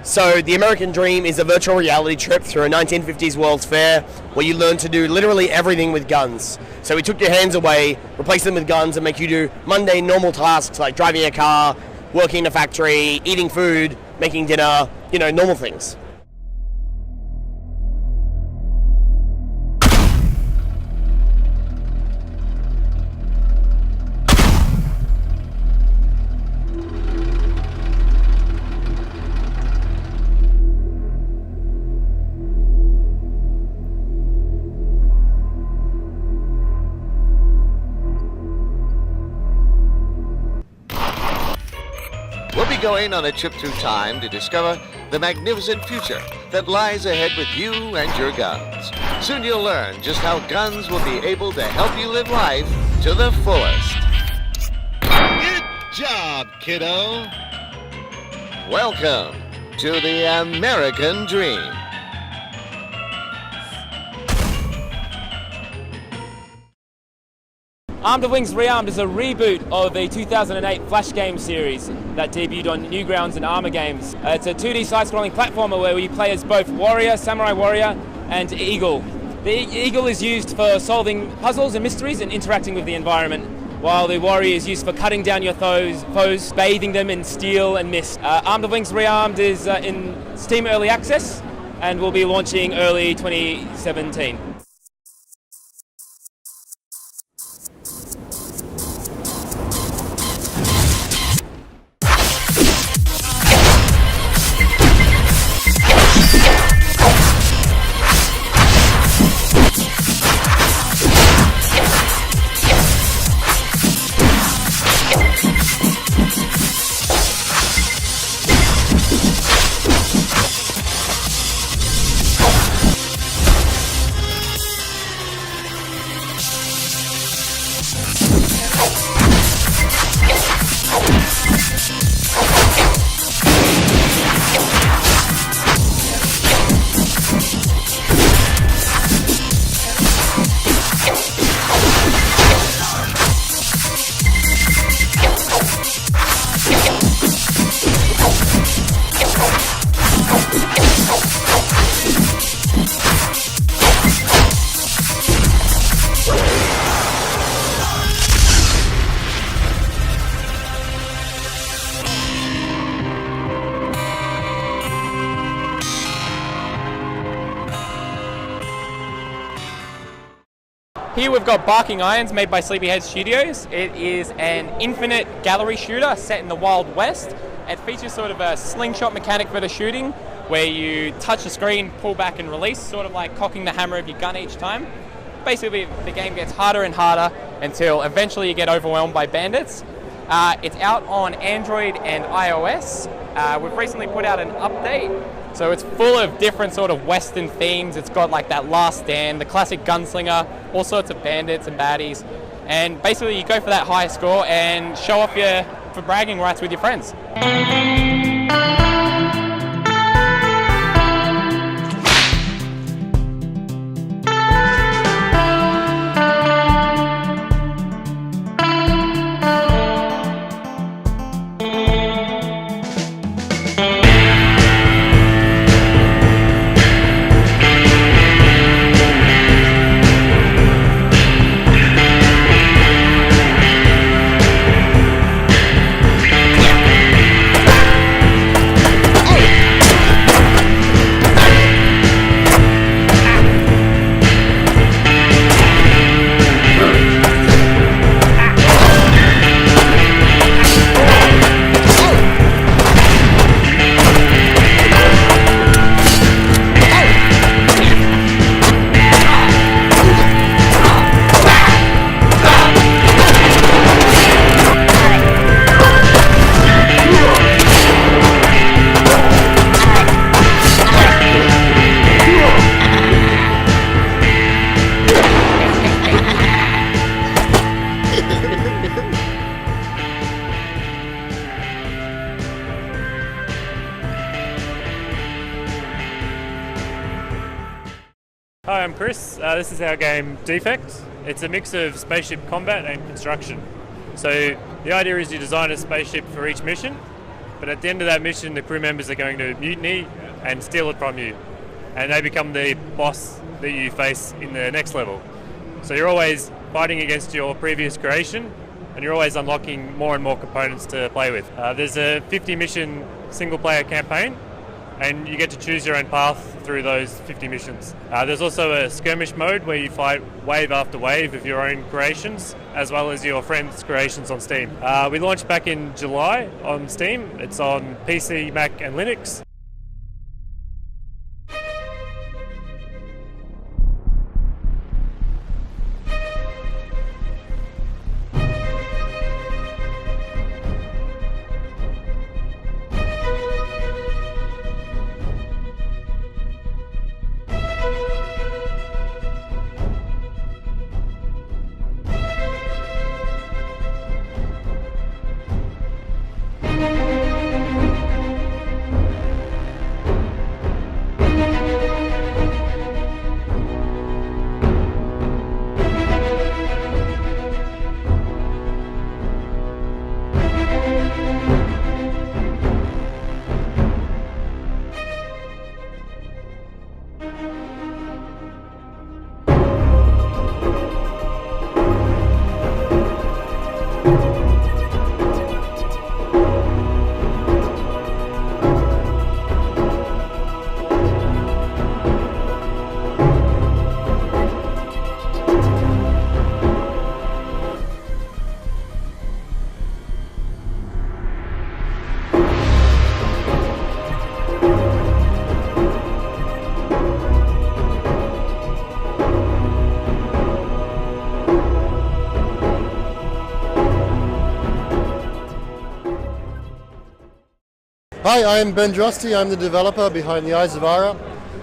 So the American Dream is a virtual reality trip through a 1950s World's Fair where you learn to do literally everything with guns. So we took your hands away, replaced them with guns, and make you do mundane, normal tasks like driving a car, working in a factory, eating food, making dinner, normal things. We'll be going on a trip through time to discover the magnificent future that lies ahead with you and your guns. Soon you'll learn just how guns will be able to help you live life to the fullest. Good job, kiddo. Welcome to the American Dream. Armed of Wings Rearmed is a reboot of the 2008 Flash game series that debuted on Newgrounds and Armour Games. It's a 2D side-scrolling platformer where you play as both Warrior, Samurai Warrior, and Eagle. The Eagle is used for solving puzzles and mysteries and interacting with the environment, while the Warrior is used for cutting down your foes, bathing them in steel and mist. Armed of Wings Rearmed is in Steam Early Access and will be launching early 2017. Here we've got Barking Irons made by Sleepyhead Studios. It is an infinite gallery shooter set in the Wild West. It features sort of a slingshot mechanic for the shooting where you touch the screen, pull back and release, sort of like cocking the hammer of your gun each time. Basically the game gets harder and harder until eventually you get overwhelmed by bandits. It's out on Android and iOS. We've recently put out an update. So it's full of different sort of Western themes. It's got like that Last Stand, the classic gunslinger, all sorts of bandits and baddies. And basically you go for that high score and show off for bragging rights with your friends. Hi, I'm Chris. This is our game Defect. It's a mix of spaceship combat and construction. So the idea is you design a spaceship for each mission, but at the end of that mission, the crew members are going to mutiny and steal it from you. And they become the boss that you face in the next level. So you're always fighting against your previous creation, and you're always unlocking more and more components to play with. There's a 50 mission single player campaign, and you get to choose your own path through those 50 missions. There's also a skirmish mode where you fight wave after wave of your own creations, as well as your friends' creations on Steam. We launched back in July on Steam. It's on PC, Mac and Linux. Hi, I'm Ben Drusty. I'm the developer behind the Eyes of Ara.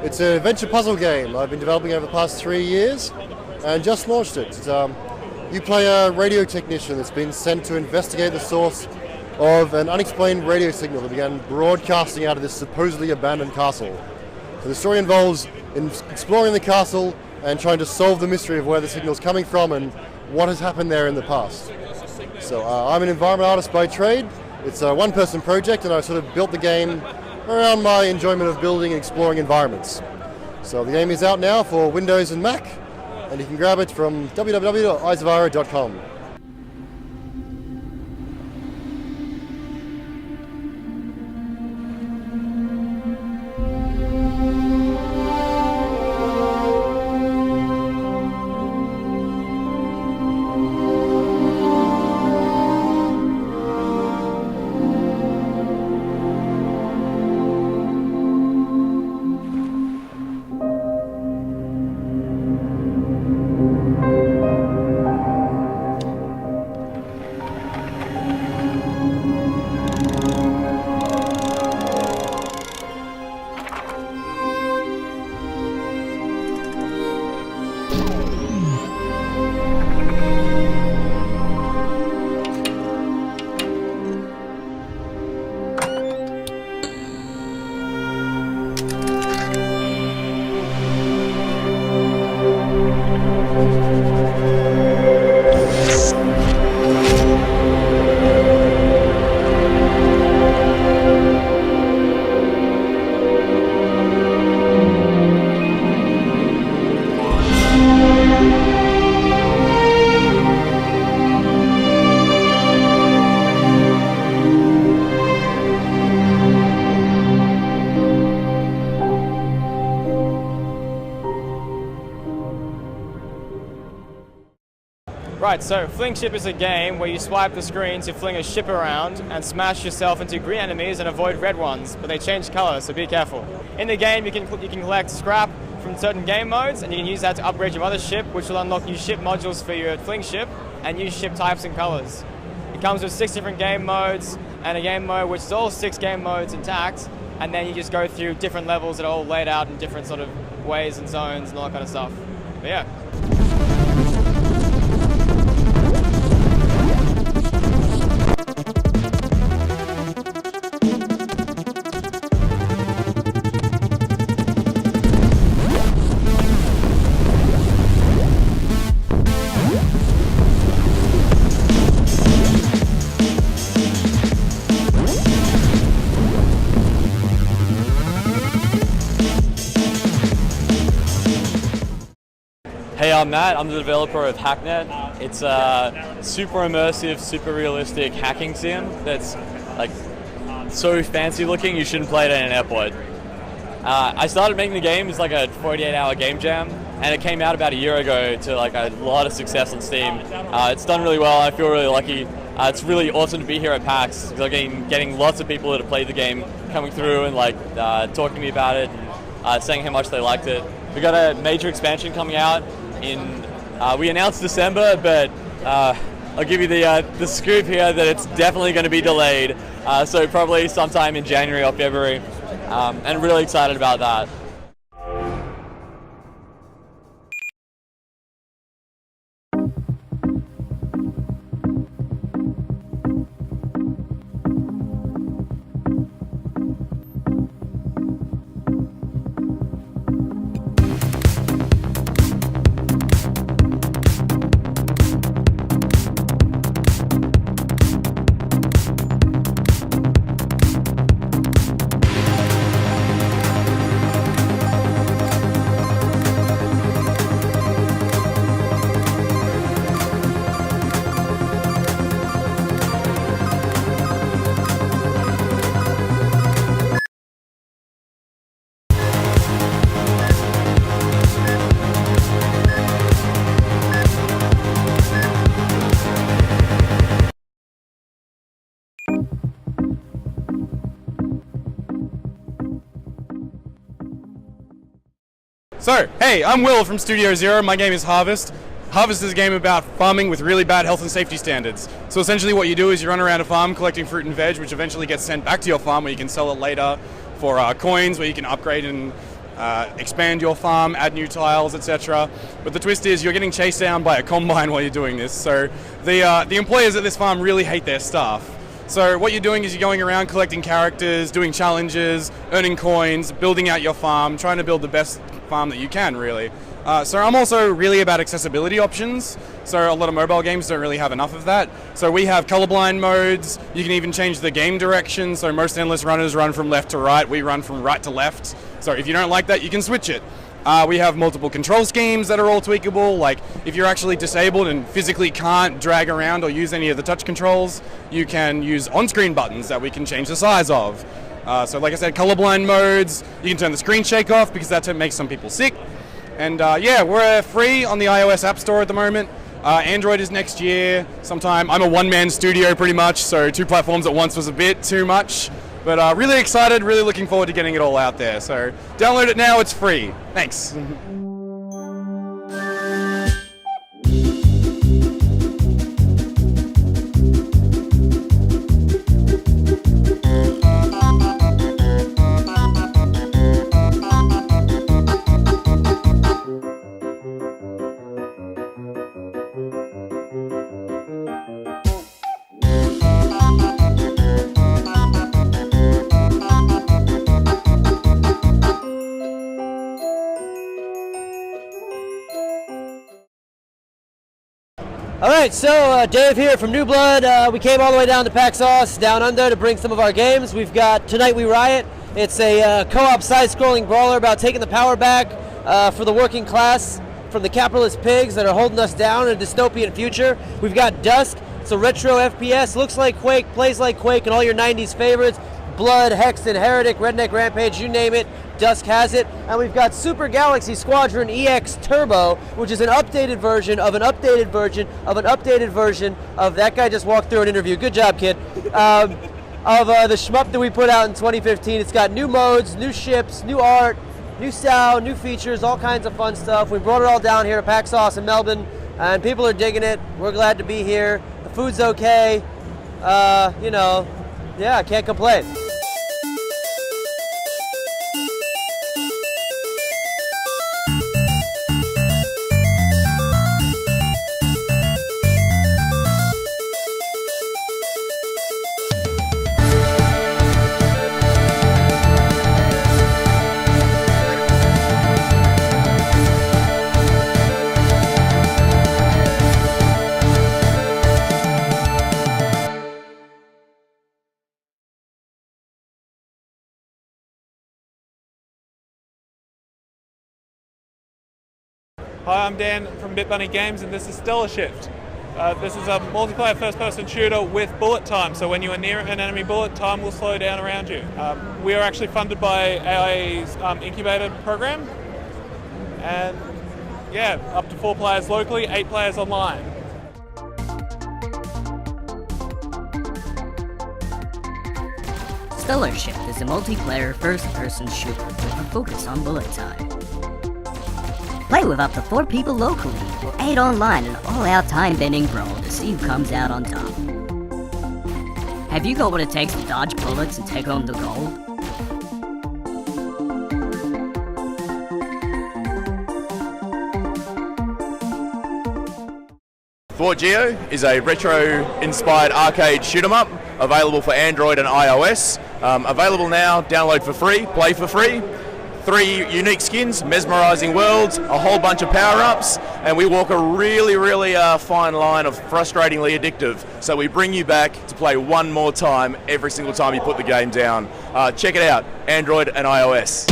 It's an adventure puzzle game I've been developing over the past 3 years and just launched it. You play a radio technician that's been sent to investigate the source of an unexplained radio signal that began broadcasting out of this supposedly abandoned castle. So the story involves exploring the castle and trying to solve the mystery of where the signal's coming from and what has happened there in the past. So I'm an environment artist by trade. It's a one-person project, and I sort of built the game around my enjoyment of building and exploring environments. So the game is out now for Windows and Mac, and you can grab it from www.eyesofara.com. Right, so Fling Ship is a game where you swipe the screen to fling a ship around and smash yourself into green enemies and avoid red ones, but they change colour, so be careful. In the game, you can collect scrap from certain game modes, and you can use that to upgrade your other ship, which will unlock new ship modules for your Fling Ship and new ship types and colours. It comes with 6 different game modes and a game mode which is all 6 game modes intact, and then you just go through different levels that are all laid out in different sort of ways and zones and all that kind of stuff. But yeah. I'm Matt. I'm the developer of Hacknet. It's a super immersive, super realistic hacking sim that's like so fancy looking you shouldn't play it in an airport. I started making the game as like a 48-hour game jam, and it came out about a year ago to like a lot of success on Steam. It's done really well. I feel really lucky. It's really awesome to be here at PAX because I'm getting lots of people that have played the game coming through and like talking to me about it and saying how much they liked it. We got a major expansion coming out in. We announced December, but I'll give you the scoop here that it's definitely going to be delayed. So probably sometime in January or February, and really excited about that. So, hey, I'm Will from Studio Zero. My game is Harvest. Harvest is a game about farming with really bad health and safety standards. So essentially what you do is you run around a farm collecting fruit and veg, which eventually gets sent back to your farm where you can sell it later for coins, where you can upgrade and expand your farm, add new tiles, etc. But the twist is you're getting chased down by a combine while you're doing this. So the employers at this farm really hate their staff. So what you're doing is you're going around collecting characters, doing challenges, earning coins, building out your farm, trying to build the best farm that you can, really. So I'm also really about accessibility options. So a lot of mobile games don't really have enough of that. So we have colorblind modes. You can even change the game direction. So most endless runners run from left to right. We run from right to left. So if you don't like that, you can switch it. We have multiple control schemes that are all tweakable. Like if you're actually disabled and physically can't drag around or use any of the touch controls, you can use on-screen buttons that we can change the size of. So like I said, colorblind modes, you can turn the screen shake off because that makes some people sick. And yeah, we're free on the iOS App Store at the moment. Android is next year sometime. I'm a one-man studio pretty much, so 2 platforms at once was a bit too much. But really excited, really looking forward to getting it all out there. So download it now, it's free. Thanks. Alright, so Dave here from New Blood. We came all the way down to PAX AUS, down under, to bring some of our games. We've got Tonight We Riot. It's a co-op side-scrolling brawler about taking the power back for the working class from the capitalist pigs that are holding us down in a dystopian future. We've got Dusk. It's a retro FPS, looks like Quake, plays like Quake, and all your 90s favorites. Blood, Hexen, Heretic, Redneck Rampage, you name it, Dusk has it. And we've got Super Galaxy Squadron EX Turbo, which is an updated version of an updated version of an updated version of, that guy just walked through an interview, good job kid, of the shmup that we put out in 2015. It's got new modes, new ships, new art, new sound, new features, all kinds of fun stuff. We brought it all down here to PAX AUS in Melbourne, and people are digging it. We're glad to be here. The food's okay. You know, yeah, can't complain. Hi, I'm Dan from BitBunny Games, and this is Stellar Shift. This is a multiplayer first-person shooter with bullet time, so when you are near an enemy bullet, time will slow down around you. We are actually funded by AIA's incubator program, and yeah, up to 4 players locally, 8 players online. Stellar Shift is a multiplayer first-person shooter with a focus on bullet time. Play with up to 4 people locally, or 8 online in an all-out time-bending brawl to see who comes out on top. Have you got what it takes to dodge bullets and take home the gold? For Gio is a retro-inspired arcade shoot-'em-up, available for Android and iOS. Available now, download for free, play for free. 3 unique skins, mesmerizing worlds, a whole bunch of power-ups, and we walk a really fine line of frustratingly addictive. So we bring you back to play one more time every single time you put the game down. Check it out, Android and iOS.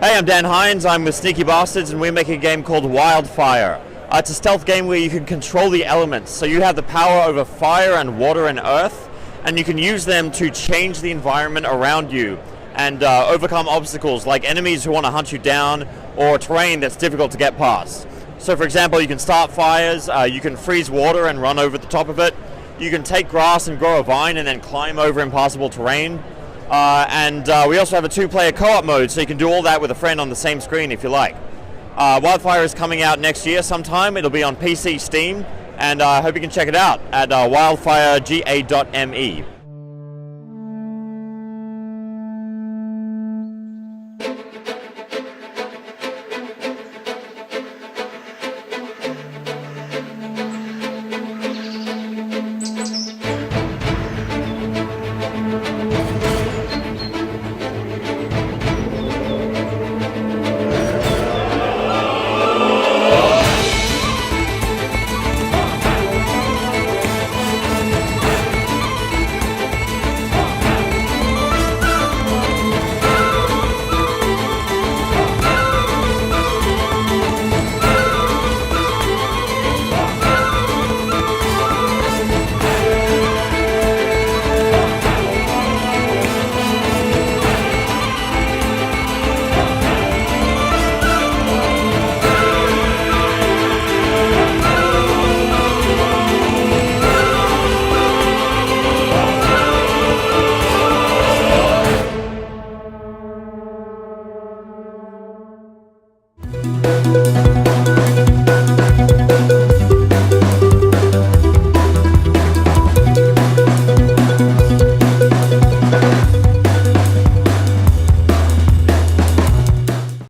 Hey, I'm Dan Hines, I'm with Sneaky Bastards, and we make a game called Wildfire. It's a stealth game where you can control the elements, so you have the power over fire and water and earth, and you can use them to change the environment around you and overcome obstacles like enemies who want to hunt you down or terrain that's difficult to get past. So for example, you can start fires, you can freeze water and run over the top of it, you can take grass and grow a vine and then climb over impassable terrain. We also have a 2-player co-op mode, so you can do all that with a friend on the same screen if you like. Wildfire is coming out next year sometime. It'll be on PC, Steam, and I hope you can check it out at wildfirega.me.